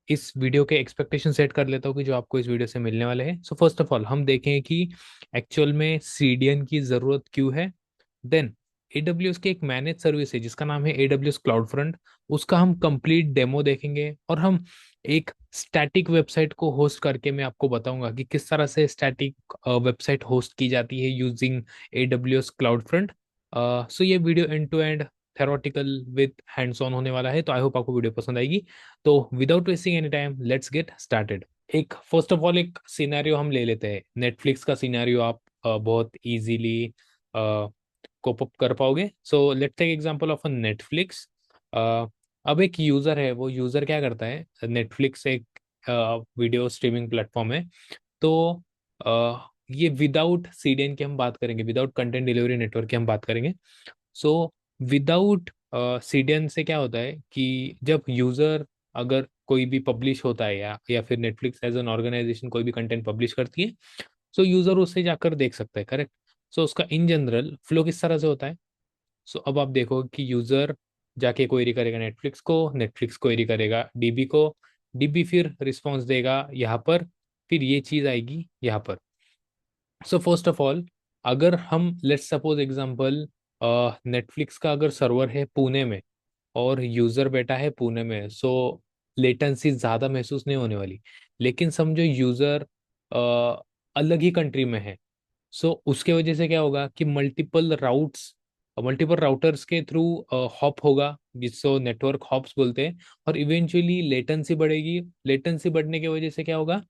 इस वीडियो के expectation set कर लेता हूँ कि जो आपको इस वीडियो से मिलने वाले हैं। सो फर्स्ट ऑफ ऑल हम देखें कि एक्चुअल में सीडीएन की जरूरत क्यों है। देन AWS की एक मैनेज सर्विस है जिसका नाम है AWS क्लाउड फ्रंट। उसका हम कंप्लीट डेमो देखेंगे और हम एक स्टैटिक वेबसाइट को होस्ट करके मैं आपको बताऊंगा कि किस तरह से स्टैटिक वेबसाइट होस्ट की जाती है using AWS cloud front. So ये video end to end theoretical with hands on होने वाला है, तो आई होप आपको वीडियो पसंद आएगी। तो without wasting any time let's get started. एक फर्स्ट ऑफ ऑल एक सिनेरियो हम ले लेते हैं। नेटफ्लिक्स का सिनेरियो आप बहुत इजीली कोप अप कर पाओगे। So let's take example of a Netflix. अब एक यूजर है, वो यूजर क्या करता है, नेटफ्लिक्स एक वीडियो स्ट्रीमिंग प्लेटफॉर्म है। तो ये विदाउट सीडीएन की हम बात करेंगे, विदाउट कंटेंट डिलीवरी नेटवर्क की हम बात करेंगे। सो विदाउट सीडीएन से क्या होता है कि जब यूजर अगर कोई भी पब्लिश होता है या फिर नेटफ्लिक्स एज एन ऑर्गेनाइजेशन कोई भी कंटेंट पब्लिश करती है, सो यूजर उससे जाकर देख सकता है, करेक्ट। सो उसका इन जनरल फ्लो किस तरह से होता है। सो अब आप देखो कि यूजर जाके क्वेरी करेगा नेटफ्लिक्स को, नेटफ्लिक्स क्वेरी करेगा डीबी को, डीबी फिर रिस्पॉन्स देगा यहाँ पर, फिर ये चीज आएगी यहाँ पर। सो फर्स्ट ऑफ ऑल अगर हम लेट्स सपोज एग्जांपल नेटफ्लिक्स का अगर सर्वर है पुणे में और यूजर बैठा है पुणे में, सो लेटेंसी ज्यादा महसूस नहीं होने वाली। लेकिन समझो यूजर अलग ही कंट्री में है, सो उसके वजह से क्या होगा कि मल्टीपल राउटर्स के थ्रू हॉप होगा, जिसको नेटवर्क हॉप्स बोलते हैं। और इवेंचुअली लेटेंसी बढ़ेगी। लेटेंसी बढ़ने की वजह से क्या होगा,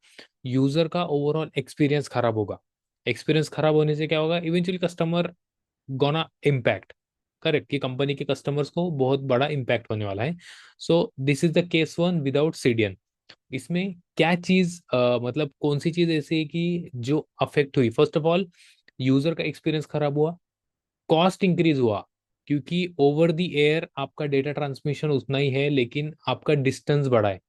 यूजर का ओवरऑल एक्सपीरियंस खराब होगा। एक्सपीरियंस खराब होने से क्या होगा, eventually customer gonna impact, correct, कि कंपनी के कस्टमर्स को बहुत बड़ा इम्पैक्ट होने वाला है। So this is the case one without CDN. इसमें क्या चीज मतलब कौन सी चीज ऐसी है कि जो अफेक्ट हुई। फर्स्ट ऑफ ऑल यूजर का एक्सपीरियंस खराब हुआ, कॉस्ट इंक्रीज हुआ, क्योंकि ओवर द एयर आपका डेटा ट्रांसमिशन उतना ही है लेकिन आपका डिस्टेंस बढ़ा है।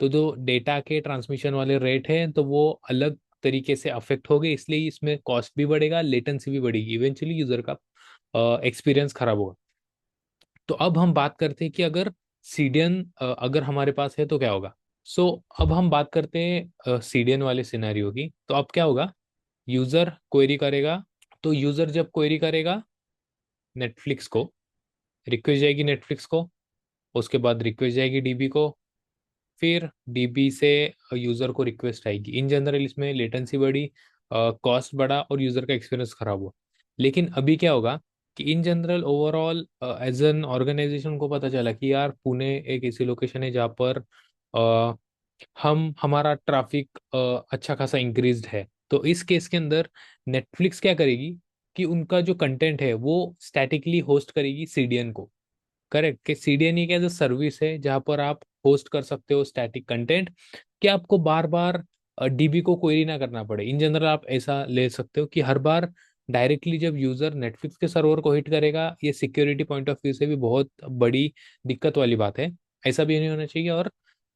तो जो डेटा के ट्रांसमिशन वाले रेट है तो वो अलग तरीके से अफेक्ट हो गए, इसलिए इसमें कॉस्ट भी बढ़ेगा, लेटेंसी भी बढ़ेगी, इवेंचुअली यूजर का एक्सपीरियंस खराब होगा। तो अब हम बात करते हैं कि अगर सीडीएन अगर हमारे पास है तो क्या होगा। सो अब हम बात करते हैं सीडीएन वाले सिनेरियो की। तो अब क्या होगा, यूजर क्वेरी करेगा। तो यूजर जब क्वेरी करेगा नेटफ्लिक्स को, रिक्वेस्ट जाएगी नेटफ्लिक्स को, उसके बाद रिक्वेस्ट जाएगी डीबी को, फिर डीबी से यूजर को रिक्वेस्ट आएगी। इन जनरल इसमें लेटेंसी बढ़ी, कॉस्ट बढ़ा और यूजर का एक्सपीरियंस खराब हुआ। लेकिन अभी क्या होगा कि in general overall as an organization को पता चला कि यार पुणे एक ऐसी लोकेशन है जहाँ पर अ, हम हमारा ट्रैफिक अच्छा खासा इंक्रीज्ड है। तो इस केस के अंदर नेटफ्लिक्स क्या करेगी कि उनका जो कंटेंट है वो स्टैटिकली होस्ट करेगी सीडीएन को, करेक्ट। कि सीडीएन एक एज अ सर्विस है जहां पर आप होस्ट कर सकते हो स्टैटिक कंटेंट, कि आपको बार बार डीबी को क्वेरी ना करना पड़े। इन जनरल आप ऐसा ले सकते हो कि हर बार डायरेक्टली जब यूजर नेटफ्लिक्स के सर्वर को हिट करेगा, ये सिक्योरिटी पॉइंट ऑफ व्यू से भी बहुत बड़ी दिक्कत वाली बात है। ऐसा भी नहीं होना चाहिए और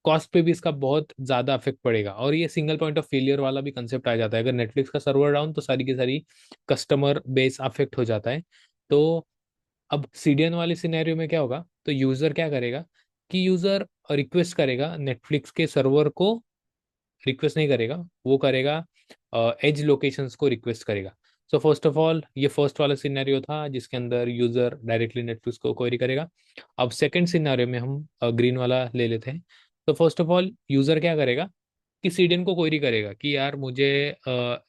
कॉस्ट पे भी इसका बहुत ज्यादा इफेक्ट पड़ेगा। और ये सिंगल पॉइंट ऑफ फेलियर वाला भी कंसेप्ट आ जाता है, अगर नेटफ्लिक्स का सर्वर डाउन तो सारी की सारी कस्टमर बेस अफेक्ट हो जाता है। तो अब सीडीएन वाले सिनेरियो में क्या होगा, तो यूजर क्या करेगा कि यूजर रिक्वेस्ट करेगा नेटफ्लिक्स के सर्वर को, रिक्वेस्ट नहीं करेगा, वो करेगा एज लोकेशंस को रिक्वेस्ट करेगा। सो फर्स्ट ऑफ ऑल ये फर्स्ट वाला सिनेरियो था जिसके अंदर यूजर डायरेक्टली नेटफ्लिक्स को क्वेरी करेगा। अब सेकंड सिनेरियो में हम ग्रीन वाला ले लेते हैं। तो फर्स्ट ऑफ ऑल यूजर क्या करेगा कि सीडीएन को क्वेरी करेगा कि यार मुझे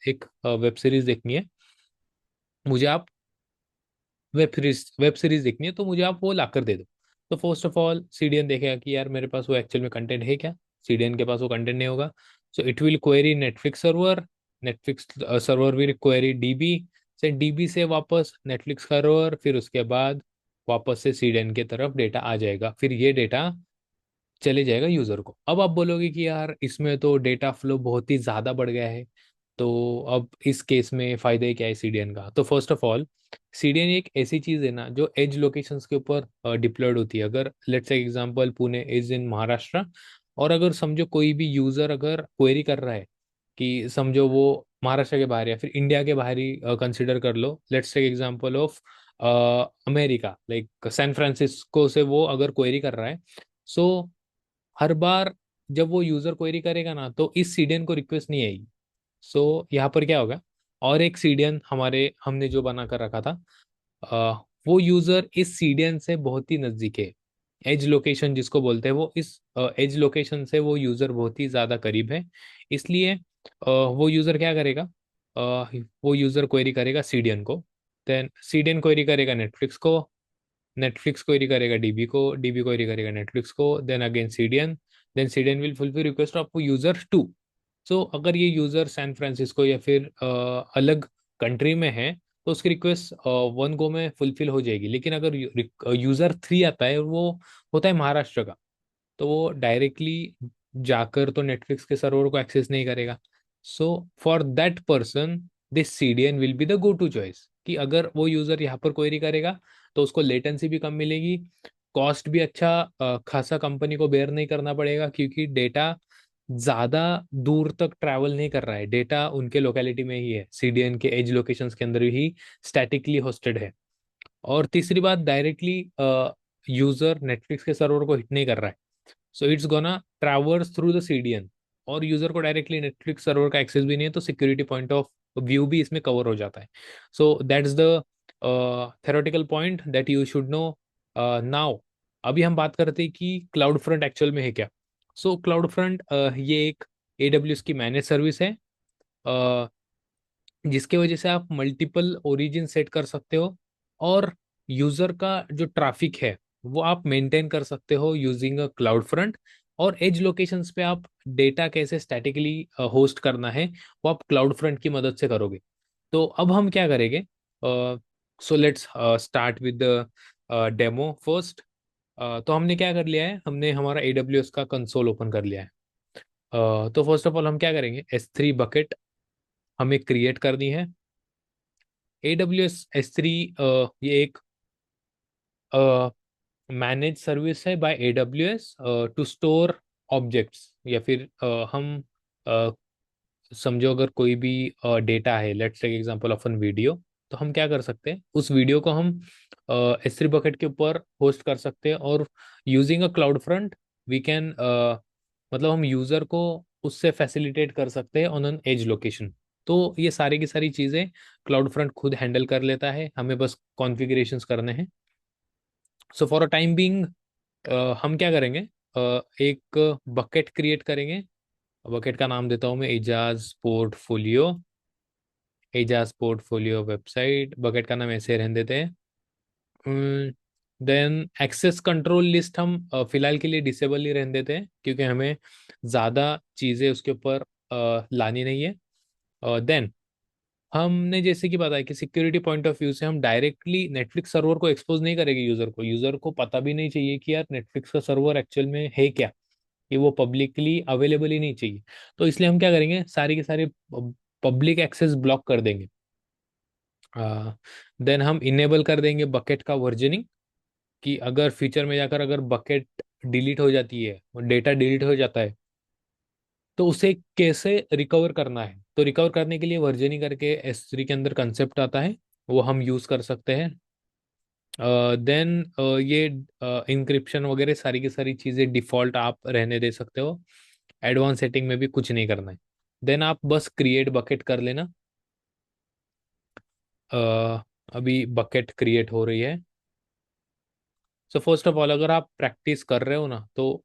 एक वेब सीरीज देखनी है, मुझे आप वेब सीरीज देखनी है, तो मुझे आप वो लाकर दे दो। तो फर्स्ट ऑफ ऑल सीडीएन देखेगा कि यार मेरे पास वो एक्चुअल में कंटेंट है क्या। सीडीएन के पास वो कंटेंट नहीं होगा। So it will query Netflix server, Netflix server will query dB, से डीबी से वापस नेटफ्लिक्स सर्वर, फिर उसके बाद वापस से सीडीएन की तरफ डेटा आ जाएगा, फिर ये डेटा चले जाएगा यूजर को। अब आप बोलोगे कि यार इसमें तो डेटा फ्लो बहुत ही ज्यादा बढ़ गया है, तो अब इस केस में फायदा ही क्या है सीडीएन का। तो फर्स्ट ऑफ ऑल सीडीएन एक ऐसी चीज है ना जो एज लोकेशंस के ऊपर डिप्लॉयड होती है। अगर let's say example Pune is in Maharashtra, और अगर समझो कोई भी यूजर अगर क्वेरी कर रहा है कि समझो वो महाराष्ट्र के बाहर या फिर इंडिया के बाहर ही कंसिडर कर लो, let's take example of America, like San Francisco से वो अगर क्वेरी कर रहा है, सो हर बार जब वो यूजर क्वेरी करेगा ना तो इस सीडीएन को रिक्वेस्ट नहीं आएगी। सो यहाँ पर क्या होगा, और एक सीडीएन हमने जो बना कर रखा था, वो यूजर इस सीडीएन से बहुत ही नजदीक है। एज लोकेशन जिसको बोलते हैं, वो इस एज लोकेशन से वो यूजर बहुत ही ज्यादा करीब है। इसलिए वो यूजर क्या करेगा, वो यूजर क्वेरी करेगा सीडीएन को, देन सीडीएन क्वेरी करेगा नेटफ्लिक्स को, नेटफ्लिक्स क्वेरी करेगा डीबी को, डीबी क्वेरी करेगा नेटफ्लिक्स को, then again CDN, then CDN will fulfil request of user too. सो अगर ये यूजर सैन फ्रांसिस्को या फिर अलग कंट्री में है तो उसकी रिक्वेस्ट वन गो में फुलफिल हो जाएगी। लेकिन अगर यूजर थ्री आता है और वो होता है महाराष्ट्र का, तो वो डायरेक्टली जाकर तो नेटफ्लिक्स के सर्वर को एक्सेस नहीं करेगा। So for that person this CDN will be the go to choice, कि अगर वो यूजर यहाँ पर क्वेरी करेगा तो उसको लेटेंसी भी कम मिलेगी, कॉस्ट भी अच्छा खासा कंपनी को बेयर नहीं करना पड़ेगा, क्योंकि डेटा ज्यादा दूर तक ट्रैवल नहीं कर रहा है, डेटा उनके लोकेलिटी में ही है, सीडीएन के एज लोकेशंस के अंदर ही स्टैटिकली होस्टेड है। और तीसरी बात, डायरेक्टली यूजर नेटफ्लिक्स के सर्वर को हिट नहीं कर रहा है, so it's gonna traverse through the CDN, और यूजर को डायरेक्टली नेटफ्लिक्स सर्वर का एक्सेस भी नहीं है, तो सिक्योरिटी पॉइंट ऑफ व्यू भी इसमें कवर हो जाता है। सो that's the theoretical point that you should know now. अभी हम बात करते हैं कि क्लाउड फ्रंट एक्चुअल में है क्या। सो क्लाउड फ्रंट ये एक AWS की मैनेज सर्विस है, जिसके वजह से आप मल्टीपल ओरिजिन सेट कर सकते हो, और यूजर का जो ट्रैफिक है वो आप मेंटेन कर सकते हो यूजिंग अ क्लाउड फ्रंट। और एज लोकेशंस पे आप डेटा कैसे स्टैटिकली होस्ट करना है वो आप क्लाउड फ्रंट की मदद से करोगे। तो अब हम क्या करेंगे, so let's start with the demo first. तो हमने क्या कर लिया है, हमने हमारा AWS का कंसोल ओपन कर लिया है। तो फर्स्ट ऑफ ऑल हम क्या करेंगे, S3 बकेट हमें क्रिएट करनी है। AWS S3 ये एक मैनेज सर्विस है by AWS to store objects, या फिर हम अ, समझो अगर कोई भी डेटा है, let's take example of an video, तो हम क्या कर सकते हैं, उस वीडियो को हम S3 बकेट के ऊपर होस्ट कर सकते हैं, और using a cloud front we can, मतलब हम यूजर को उससे फैसिलिटेट कर सकते हैं ऑन एन एज लोकेशन। तो ये सारी की सारी चीजें क्लाउड फ्रंट खुद हैंडल कर लेता है, हमें बस कॉन्फ़िगरेशंस करने हैं। So for a time being हम क्या करेंगे, एक बकेट क्रिएट करेंगे। बकेट का नाम देता हूँ मैं Ejaz portfolio, Ejaz portfolio website, bucket का नाम ऐसे रहने देते हैं। देन एक्सेस कंट्रोल लिस्ट हम फिलहाल के लिए डिसेबल ही रहने देते हैं, क्योंकि हमें ज़्यादा चीज़ें उसके ऊपर लानी नहीं है। देन हमने जैसे कि बताया कि सिक्योरिटी पॉइंट ऑफ व्यू से हम डायरेक्टली नेटफ्लिक्स सर्वर को एक्सपोज नहीं करेंगे यूजर को, यूजर को पता भी नहीं चाहिए कि यार नेटफ्लिक्स का सर्वर एक्चुअल में है क्या, कि वो पब्लिकली अवेलेबल ही नहीं चाहिए। तो इसलिए हम क्या करेंगे, सारे के सारे पब्लिक एक्सेस ब्लॉक कर देंगे। देन हम इनेबल कर देंगे बकेट का वर्जनिंग, कि अगर फ्यूचर में जाकर अगर बकेट डिलीट हो जाती है, डेटा डिलीट हो जाता है, तो उसे कैसे रिकवर करना है। तो रिकवर करने के लिए वर्जनिंग करके S3 के अंदर कंसेप्ट आता है, वो हम यूज कर सकते हैं। देन ये इंक्रिप्शन वगैरह सारी की सारी चीज़ें डिफॉल्ट आप रहने दे सकते हो, एडवांस सेटिंग में भी कुछ नहीं करना है। देन आप बस क्रिएट बकेट कर लेना। अभी बकेट क्रिएट हो रही है। सो फर्स्ट ऑफ ऑल अगर आप प्रैक्टिस कर रहे हो ना, तो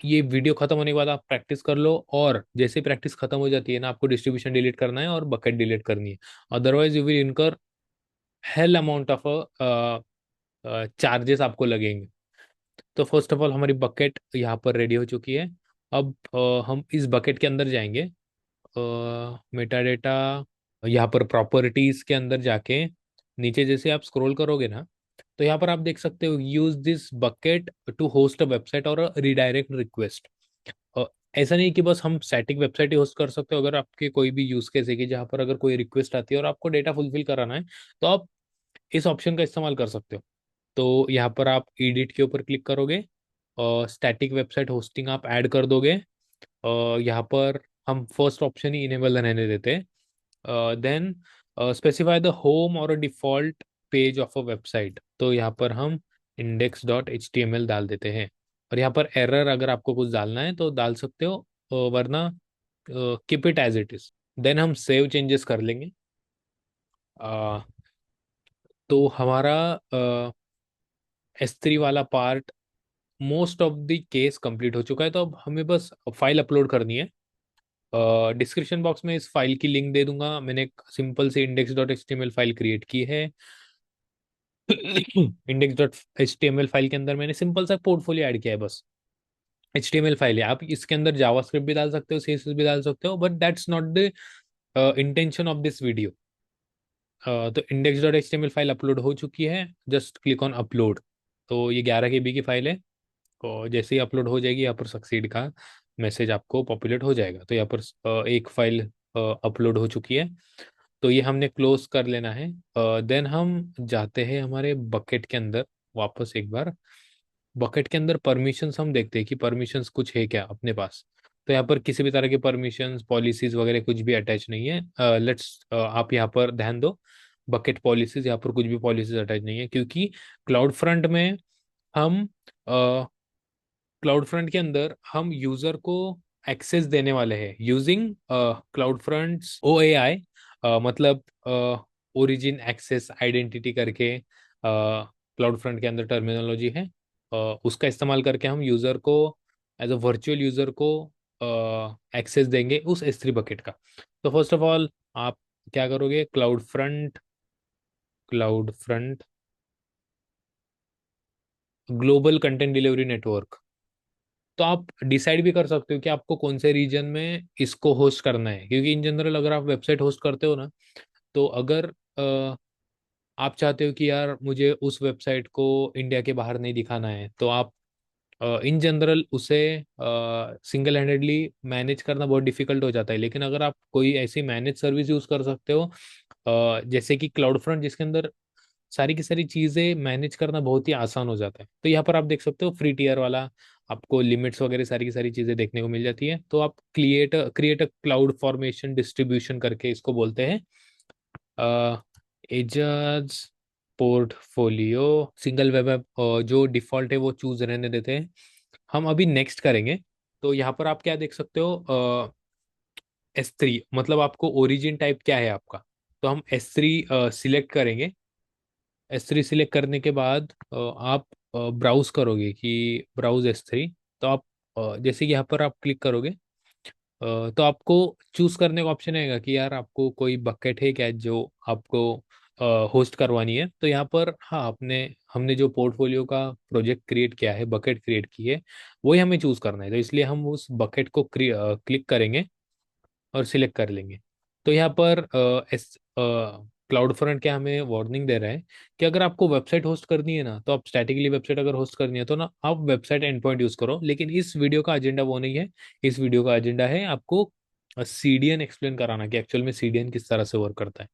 ये वीडियो खत्म होने के बाद आप प्रैक्टिस कर लो, और जैसे प्रैक्टिस खत्म हो जाती है ना, आपको डिस्ट्रीब्यूशन डिलीट करना है और बकेट डिलीट करनी है, अदरवाइज यू विल इनकर हेल अमाउंट ऑफ चार्जेस आपको लगेंगे। तो फर्स्ट ऑफ ऑल हमारी बकेट यहाँ पर रेडी हो चुकी है। अब हम इस बकेट के अंदर जाएंगे, मेटा डेटा, यहाँ पर प्रॉपर्टीज के अंदर जाके नीचे जैसे आप स्क्रॉल करोगे ना, तो यहाँ पर आप देख सकते हो use this bucket to host a website और रिडायरेक्ट रिक्वेस्ट। ऐसा नहीं कि बस हम स्टैटिक वेबसाइट ही होस्ट कर सकते हो, अगर आपके कोई भी यूज केस है कि जहाँ पर अगर कोई रिक्वेस्ट आती है और आपको डेटा फुलफिल कराना है, तो आप इस ऑप्शन का इस्तेमाल कर सकते हो। तो यहाँ पर आप एडिट के ऊपर क्लिक करोगे और स्टैटिक वेबसाइट होस्टिंग आप ऐड कर दोगे। यहाँ पर हम फर्स्ट ऑप्शन ही इनेबल रहने देते हैं। देन स्पेसिफाई द होम और default page of a website, तो यहाँ पर हम index.html डाल देते हैं। और यहाँ पर एरर अगर आपको कुछ डालना है तो डाल सकते हो, वरना keep it as it is. Then हम सेव चेंजेस कर लेंगे। अ, तो हमारा S3 वाला part most of the case complete हो चुका है। तो अब हमें बस फाइल अपलोड करनी है। डिस्क्रिप्शन बॉक्स में इस फाइल की लिंक दे दूंगा। मैंने एक सिंपल सी index.html फाइल क्रिएट की है। index.html फाइल के अंदर मैंने सिंपल सा पोर्टफोलियो ऐड किया है बस। HTML फाइल है, आप इसके अंदर जावास्क्रिप्ट भी डाल सकते हो, CSS भी डाल सकते हो, but that's not the intention of this video. तो index.html फाइल अपलोड हो चुकी है, जस्ट क्लिक ऑन अपलोड। तो ये 11 KB की फाइल है। और जैसे ही अपलोड हो जाएगी यहाँ पर सक्सीड का मैसेज आपको पॉपुलेट हो जाएगा। तो यहाँ पर एक फाइल अपलोड हो चुकी है। तो ये हमने क्लोज कर लेना है। देन हम जाते हैं हमारे बकेट के अंदर वापस एक बार। बकेट के अंदर परमिशंस हम देखते हैं कि परमिशंस कुछ है क्या अपने पास। तो यहाँ पर किसी भी तरह के परमिशंस पॉलिसीज वगैरह कुछ भी अटैच नहीं है। लेट्स आप यहाँ पर ध्यान दो, बकेट पॉलिसीज, यहाँ पर कुछ भी पॉलिसीज अटैच नहीं है, क्योंकि क्लाउड फ्रंट में हम क्लाउड फ्रंट के अंदर हम यूजर को एक्सेस देने वाले हैं यूजिंग क्लाउड फ्रंट OAI। मतलब ओरिजिन एक्सेस आइडेंटिटी करके क्लाउड फ्रंट के अंदर टर्मिनोलॉजी है। उसका इस्तेमाल करके हम यूजर को एज अ वर्चुअल यूजर को एक्सेस देंगे उस S3 बकेट का। तो फर्स्ट ऑफ ऑल आप क्या करोगे, cloud front global content delivery network. तो आप डिसाइड भी कर सकते हो कि आपको कौन से रीजन में इसको होस्ट करना है, क्योंकि इन जनरल अगर आप वेबसाइट होस्ट करते हो ना, तो अगर आप चाहते हो कि यार मुझे उस वेबसाइट को इंडिया के बाहर नहीं दिखाना है, तो आप इन जनरल उसे सिंगल हैंडेडली मैनेज करना बहुत डिफिकल्ट हो जाता है। लेकिन अगर आप कोई ऐसी मैनेज सर्विस यूज कर सकते हो, जैसे कि क्लाउड फ्रंट, जिसके अंदर सारी की सारी चीजें मैनेज करना बहुत ही आसान हो जाता है। तो यहाँ पर आप देख सकते हो फ्री टीयर वाला आपको लिमिट्स वगैरह सारी की सारी चीजें देखने को मिल जाती है। तो आप create a cloud formation distribution करके इसको बोलते हैं। Ejaz portfolio single web app जो डिफॉल्ट है वो चूज रहने देते हैं। हम अभी नेक्स्ट करेंगे। तो यहाँ पर आप क्या देख सकते हो, S3 मतलब आपको ओरिजिन टाइप क्या है आपका। तो हम S3 सिलेक्ट करेंगे। S3 सिलेक्ट करने के बाद आप ब्राउज करोगे कि ब्राउज S3। तो आप जैसे कि यहाँ पर आप क्लिक करोगे, तो आपको चूज करने का ऑप्शन आएगा कि यार आपको कोई बकेट है क्या जो आपको होस्ट करवानी है। तो यहाँ पर हाँ, अपने हमने जो पोर्टफोलियो का प्रोजेक्ट क्रिएट किया है, बकेट क्रिएट की है, वही हमें चूज करना है। तो इसलिए हम उस बकेट को क्लिक करेंगे और सिलेक्ट कर लेंगे। तो यहाँ पर एस क्लाउड फ्रंट क्या हमें वार्निंग दे रहा है कि अगर आपको वेबसाइट होस्ट करनी है ना, तो आप स्टैटिकली वेबसाइट अगर होस्ट करनी है तो ना आप वेबसाइट एंड पॉइंट यूज करो। लेकिन इस वीडियो का एजेंडा वो नहीं है। इस वीडियो का एजेंडा है आपको CDN एक्सप्लेन कराना कि एक्चुअल में CDN किस तरह से वर्क करता है।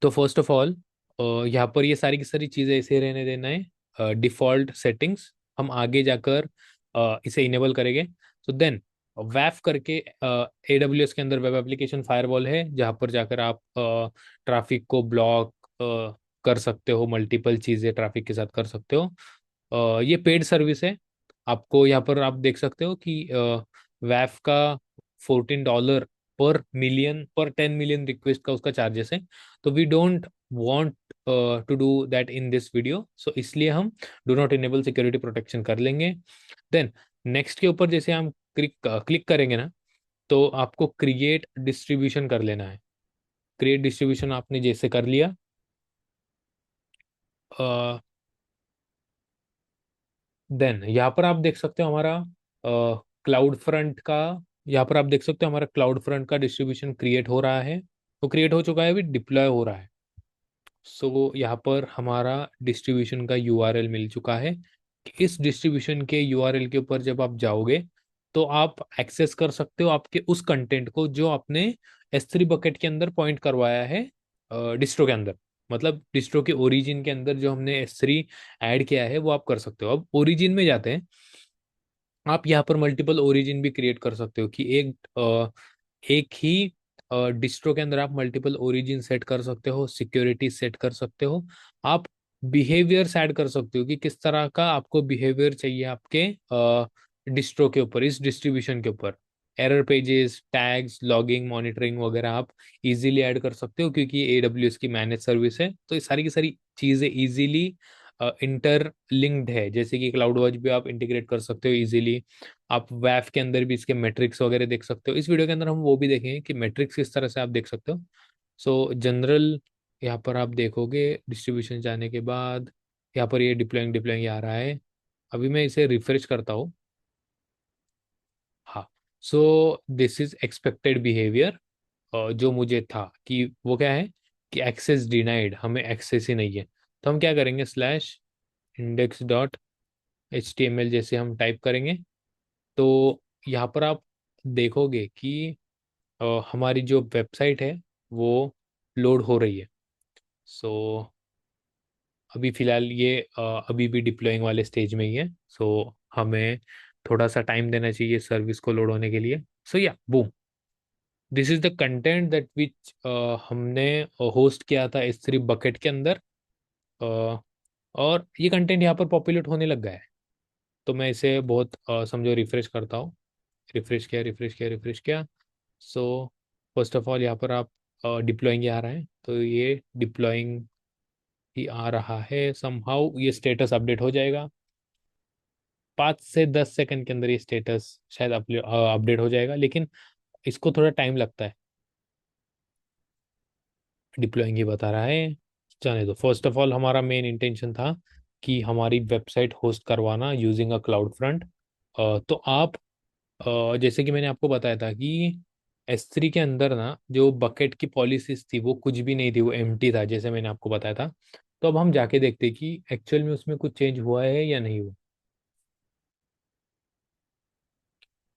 तो फर्स्ट ऑफ ऑल यहाँ पर ये सारी की सारी चीज़ें ऐसे रहने देना है। डिफॉल्ट सेटिंग्स हम आगे जाकर इसे इनेबल करेंगे। तो देन वैफ करके AWS के अंदर वेब एप्लीकेशन फायरवॉल है, जहाँ पर जाकर आप ट्रैफिक को ब्लॉक कर सकते हो, मल्टीपल चीज़ें ट्रैफिक के साथ कर सकते हो। ये पेड सर्विस है। आपको यहाँ पर आप देख सकते हो कि वैफ का $14 पर मिलियन, पर 10 मिलियन रिक्वेस्ट का उसका चार्जेस है। तो we don't want to do that in this video, so इसलिए हम do not enable security protection कर लेंगे। देन नेक्स्ट के ऊपर जैसे हम क्लिक करेंगे ना, तो आपको क्रिएट डिस्ट्रीब्यूशन कर लेना है। क्रिएट डिस्ट्रीब्यूशन आपने जैसे कर लिया, देन यहाँ पर आप देख सकते हो हमारा क्लाउड फ्रंट का, यहाँ पर आप देख सकते हो हमारा क्लाउड फ्रंट का डिस्ट्रीब्यूशन क्रिएट हो रहा है। तो क्रिएट हो चुका है, अभी डिप्लॉय हो रहा है। सो यहाँ पर हमारा डिस्ट्रीब्यूशन का URL मिल चुका है। इस डिस्ट्रीब्यूशन के URL के ऊपर जब आप जाओगे, तो आप एक्सेस कर सकते हो आपके उस कंटेंट को जो आपने S3 बकेट के अंदर पॉइंट करवाया है डिस्ट्रो के अंदर। मतलब डिस्ट्रो के ओरिजिन के अंदर जो हमने S3 ऐड किया है वो आप कर सकते हो। अब ओरिजिन में जाते हैं। आप यहाँ पर मल्टीपल ओरिजिन भी क्रिएट कर सकते हो कि एक ही डिस्ट्रो के अंदर आप मल्टीपल ओरिजिन सेट कर सकते हो, सिक्योरिटी सेट कर सकते हो। आप बिहेवियर्स ऐड कर सकते हो कि किस तरह का आपको बिहेवियर चाहिए आपके डिस्ट्रो के ऊपर, इस डिस्ट्रीब्यूशन के ऊपर। Error pages, tags, logging, monitoring वगैरह आप इजीली ऐड कर सकते हो, क्योंकि AWS की मैनेज सर्विस है, तो ये सारी की सारी चीजें इजीली इंटर लिंक्ड है। जैसे कि क्लाउड वॉच भी आप इंटीग्रेट कर सकते हो इजीली। आप वैफ के अंदर भी इसके मेट्रिक्स वगैरह देख सकते हो। इस वीडियो के अंदर हम वो भी देखेंगे कि मेट्रिक्स किस तरह से आप देख सकते हो। सो जनरल यहाँ पर आप देखोगे, डिस्ट्रीब्यूशन जाने के बाद यहाँ पर ये डिप्लॉइंग डिप्लॉइंग आ रहा है। अभी मैं इसे रिफ्रेश करता हूँ। हाँ। So this is expected behaviour, जो मुझे था कि वो क्या है कि एक्सेस डिनाइड, हमें एक्सेस ही नहीं है। तो हम क्या करेंगे, स्लैश index.html जैसे हम टाइप करेंगे, तो यहाँ पर आप देखोगे कि हमारी जो वेबसाइट है वो लोड हो रही है। सो अभी फिलहाल ये अभी भी डिप्लॉइंग वाले स्टेज में ही है। सो हमें थोड़ा सा टाइम देना चाहिए सर्विस को लोड होने के लिए। सो या boom, this is the content that which हमने होस्ट किया था S3 बकेट के अंदर। और ये कंटेंट यहाँ पर पॉपुलेट होने लग गया है। तो मैं इसे बहुत समझो रिफ्रेश करता हूँ। रिफ्रेश किया, रिफ्रेश किया, रिफ्रेश किया। सो फर्स्ट ऑफ ऑल यहाँ पर आप डिप्लॉइंग आ रहा है, तो ये डिप्लॉइंग ही आ रहा है। समहाउ ये स्टेटस अपडेट हो जाएगा 5 से 10 सेकंड के अंदर। ये स्टेटस शायद अपडेट हो जाएगा, लेकिन इसको थोड़ा टाइम लगता है। डिप्लॉइंग ही बता रहा है, जाने दो। फर्स्ट ऑफ ऑल हमारा मेन इंटेंशन था कि हमारी वेबसाइट होस्ट करवाना यूजिंग अ क्लाउड फ्रंट। तो आप जैसे कि मैंने आपको बताया था कि S3 के अंदर ना जो बकेट की पॉलिसीज थी वो कुछ भी नहीं थी, वो एम्प्टी था, जैसे मैंने आपको बताया था। तो अब हम जाके देखते हैं कि एक्चुअल में उसमें कुछ चेंज हुआ है या नहीं हुआ।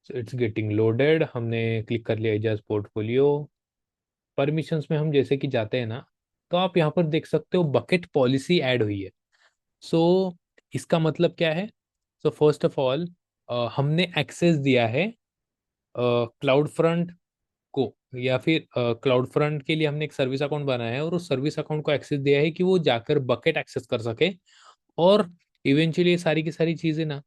इट्स गेटिंग लोडेड, हमने क्लिक कर लिया एजाज पोर्टफोलियो। परमिशंस में हम जैसे कि जाते हैं ना, तो आप यहाँ पर देख सकते हो बकेट पॉलिसी ऐड हुई है। सो इसका मतलब क्या है? सो फर्स्ट ऑफ ऑल हमने एक्सेस दिया है क्लाउड फ्रंट को, या फिर क्लाउड फ्रंट के लिए हमने एक सर्विस अकाउंट बनाया है और उस सर्विस अकाउंट को एक्सेस दिया है कि वो जाकर बकेट एक्सेस कर सके। और इवेंचुअली सारी की सारी चीजें ना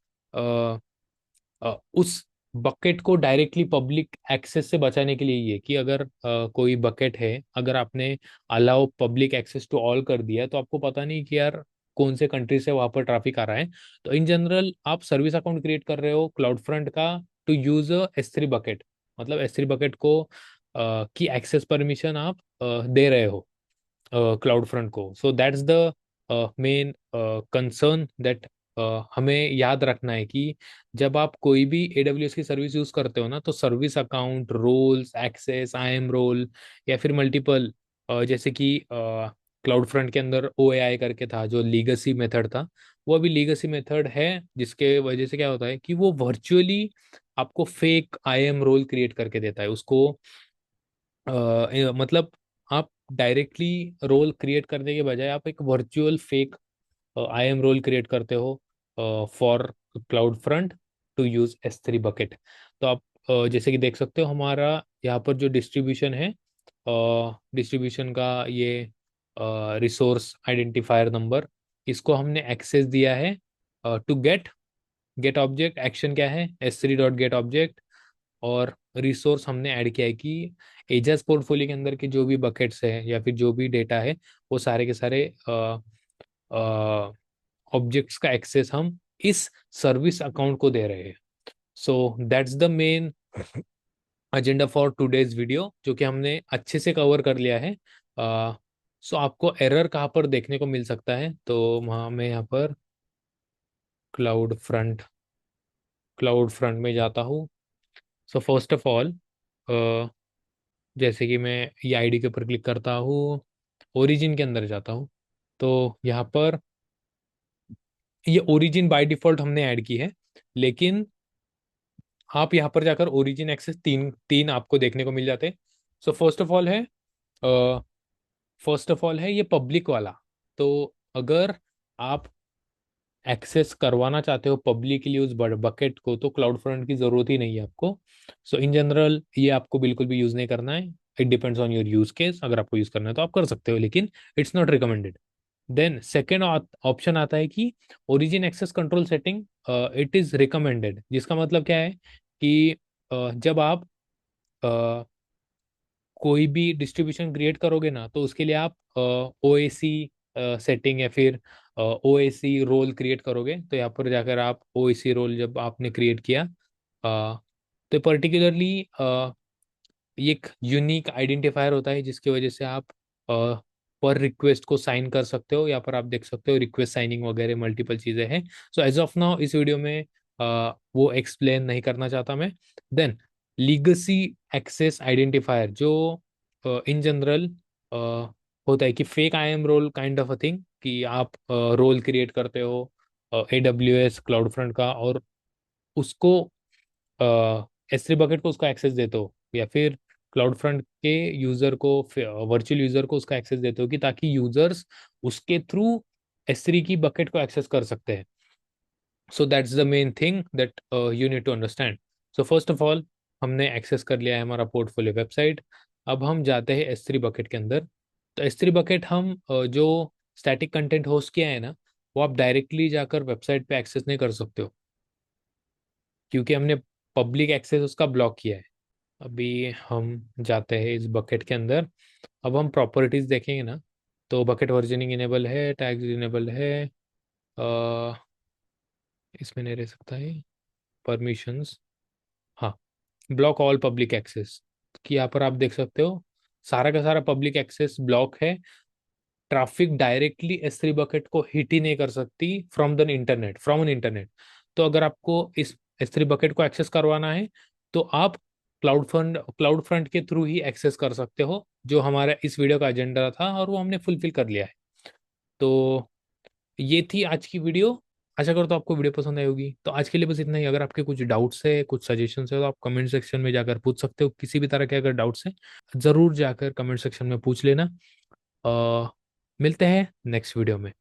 उस बकेट को डायरेक्टली पब्लिक एक्सेस से बचाने के लिए ये कि अगर कोई बकेट है, अगर आपने allow public access to all कर दिया, तो आपको पता नहीं कि यार कौन से कंट्री से वहां पर ट्रैफिक आ रहा है। तो इन जनरल आप सर्विस अकाउंट क्रिएट कर रहे हो क्लाउड फ्रंट का टू यूज S3 बकेट, मतलब S3 बकेट को की एक्सेस परमिशन आप दे रहे हो क्लाउड फ्रंट को। सो that's the main concern that हमें याद रखना है कि जब आप कोई भी AWS की सर्विस यूज करते हो ना, तो service account, roles, access, IAM role, या फिर मल्टीपल, जैसे कि क्लाउड फ्रंट के अंदर OAI करके था जो लीगसी मेथड था, वो अभी लीगसी मेथड है, जिसके वजह से क्या होता है कि वो वर्चुअली आपको फेक IAM रोल क्रिएट करके देता है उसको। मतलब आप डायरेक्टली रोल क्रिएट करने के बजाय आप एक virtual fake IAM role create करते हो for cloud front to use S3 bucket. तो आप जैसे कि देख सकते हो हमारा यहाँ पर जो डिस्ट्रीब्यूशन है, डिस्ट्रीब्यूशन का ये रिसोर्स आइडेंटिफायर नंबर, इसको हमने एक्सेस दिया है to get get object. Action क्या है, S3 डॉट गेट ऑब्जेक्ट। और रिसोर्स हमने ऐड किया है कि एजाज पोर्टफोलियो के अंदर के जो भी बकेट्स है या फिर जो भी डेटा है, वो सारे के सारे ऑब्जेक्ट्स का एक्सेस हम इस सर्विस अकाउंट को दे रहे हैं। So that's the main agenda for today's video, जो कि हमने अच्छे से कवर कर लिया है। सो आपको एरर कहाँ पर देखने को मिल सकता है, तो वहाँ मैं यहाँ पर क्लाउड फ्रंट में जाता हूँ। सो फर्स्ट ऑफ ऑल जैसे कि मैं ये आईडी के ऊपर क्लिक करता हूँ, ओरिजिन के अंदर जाता हूँ, तो यहाँ पर ये ओरिजिन बाय डिफॉल्ट हमने ऐड की है। लेकिन आप यहाँ पर जाकर ओरिजिन एक्सेस तीन तीन आपको देखने को मिल जाते हैं। सो फर्स्ट ऑफ ऑल है ये पब्लिक वाला। तो अगर आप एक्सेस करवाना चाहते हो पब्लिकली उस बकेट को, तो क्लाउड फ्रंट की जरूरत ही नहीं है आपको। सो इन जनरल ये आपको बिल्कुल भी यूज नहीं करना है। It depends on your use case, अगर आपको यूज करना है तो आप कर सकते हो, लेकिन it's not recommended. Then second option आता है कि origin access control setting it is recommended, जिसका मतलब क्या है कि जब आप कोई भी डिस्ट्रीब्यूशन क्रिएट करोगे ना, तो उसके लिए आप ओ ए सी सेटिंग या फिर ओ ए सी रोल क्रिएट करोगे। तो यहाँ पर जाकर आप ओ ए सी रोल जब आपने क्रिएट किया, तो पर्टिकुलरली ये एक यूनिक आइडेंटिफायर होता है, जिसकी वजह से आप पर रिक्वेस्ट को साइन कर सकते हो। यहाँ पर आप देख सकते हो रिक्वेस्ट साइनिंग वगैरह मल्टीपल चीज़ें हैं। सो एज ऑफ नाउ इस वीडियो में वो एक्सप्लेन नहीं करना चाहता मैं। देन लीगेसी एक्सेस आइडेंटिफायर, जो इन जनरल होता है कि fake I M role kind of a thing, कि आप रोल क्रिएट करते हो A W S cloud front का, और उसको एस थ्री बकेट को उसका एक्सेस देते हो, या फिर क्लाउड फ्रंट के यूजर को, वर्चुअल यूजर को उसका एक्सेस देते हो, कि ताकि यूजर्स उसके थ्रू एस थ्री की बकेट को एक्सेस कर सकते हैं। So that's the main thing that you need to understand. So first of all, हमने एक्सेस कर लिया है हमारा पोर्टफोलियो वेबसाइट। अब हम जाते हैं एस थ्री बकेट के अंदर। तो एस थ्री बकेट हम जो स्टैटिक कंटेंट होस्ट किया है ना, वो आप डायरेक्टली जाकर वेबसाइट पे एक्सेस नहीं कर सकते हो, क्योंकि हमने पब्लिक एक्सेस उसका ब्लॉक किया है। अभी हम जाते हैं इस बकेट के अंदर। अब हम प्रॉपर्टीज देखेंगे ना, तो बकेट वर्जनिंग इनेबल है, टैग्स इनेबल है, अ, इसमें नहीं रह सकता है परमिशंस। हाँ, ब्लॉक ऑल पब्लिक एक्सेस, कि यहाँ पर आप देख सकते हो सारा का सारा पब्लिक एक्सेस ब्लॉक है। Traffic directly S three bucket को हिट ही नहीं कर सकती फ्रॉम एन इंटरनेट। तो अगर आपको इस एस थ्री बकेट को एक्सेस करवाना है, तो आप क्लाउड फ्रंट के थ्रू ही एक्सेस कर सकते हो, जो हमारा इस वीडियो का एजेंडा था, और वो हमने फुलफिल कर लिया है। तो ये थी आज की वीडियो। आशा करता हूँ आपको वीडियो पसंद आई होगी। तो आज के लिए बस इतना ही। अगर आपके कुछ डाउट्स है, कुछ सजेशंस है, तो आप कमेंट सेक्शन में जाकर पूछ सकते हो। किसी भी तरह के अगर डाउट्स हैं, जरूर जाकर कमेंट सेक्शन में पूछ लेना। मिलते हैं नेक्स्ट वीडियो में।